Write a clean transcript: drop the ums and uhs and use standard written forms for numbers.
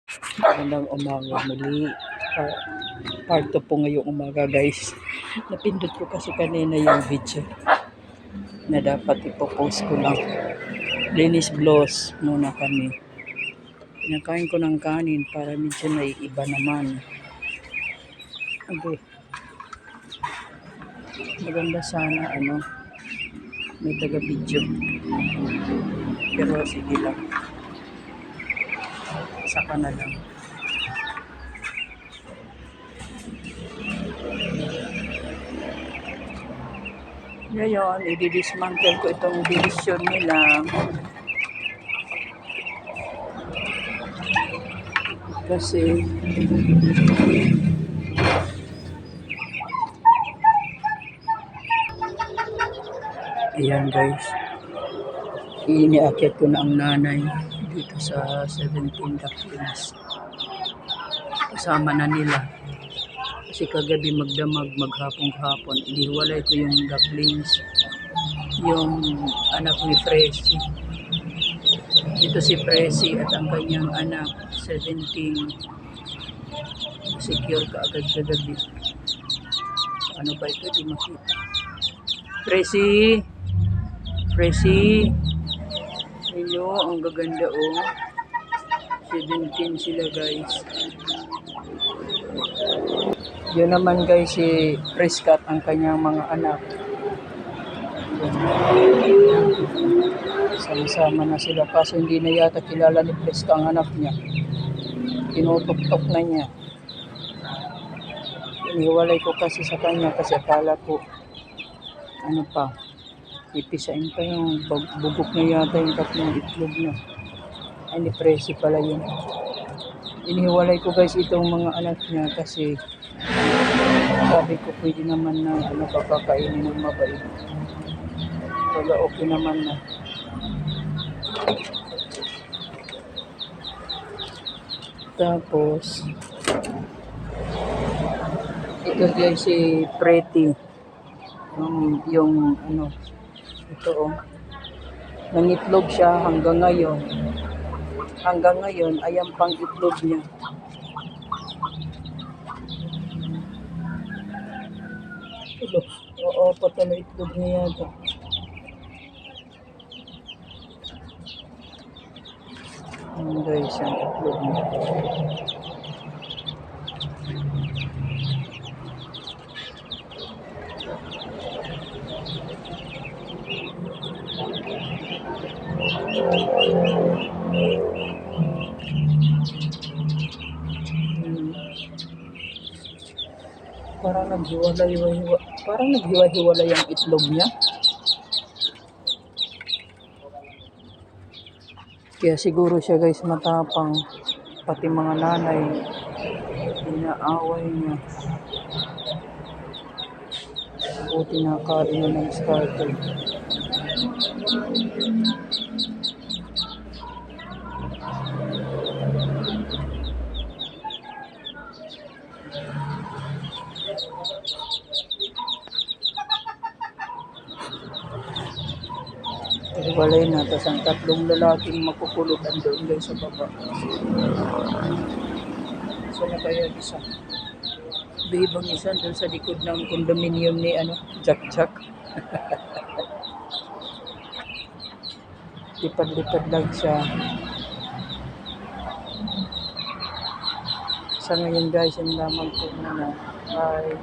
Magandang umaga muli. Part 2 po ngayong umaga guys. Napindot ko kasi kanina yung video na dapat ipopost ko lang. Linis blows muna kami. Pinakain ko ng kanin para medyo naiiba naman. Okay. Maganda sana may taga video. Pero sige lang. Saka na lang. Ngayon, i-dismantle ko itong division nila. Kasi ayan guys, iniakyat ko na ang nanay dito sa 17 ducklings. Kasama na nila. Kasi kagabi magdamag, maghapon-hapon, iniwalay ko yung ducklings, yung anak ni Fresi. Ito si Fresi at ang kanyang anak, 17. Secure ka agad kagabi. Ano ba ito? Di makita. Fresi! Fresi! Hello, ang gaganda oh. 17 sila guys. Yun naman guys si Prescott ang kanyang mga anak. Sama-sama na sila kaso hindi na yata kilala ni Prescott ang anak niya. Tinutok-tok na niya. Iniwalay ko kasi sa kanya kasi akala ko ipisain pa yung bugok na yata yung tatlong itlog niya. Ay ni Presi pala yun. Iniwalay ko guys itong mga anak niya kasi sabi ko pwede naman na papakainin ng mabait. Wala okay naman na. Tapos ito guys si Pretty. Yung ito nangitlog siya hanggang ngayon. Hanggang ngayon ayan pang itlog niya. Oo, patalo itlog niya yata. Guys, ang itlog niya. Parang naghiwa-hiwalay ang itlog niya. Kaya siguro siya guys matapang, pati mga nanay inaaway niya. Buti nakakain na ng starter. Walay na, tapos ang tatlong lalaking makukulot doon guys sa baba. So na kaya isa? Bibang isa doon sa likod ng condominium ni Jack. Lipad-lipad lang siya. Sa ngayon guys, yung lamang po muna. Bye.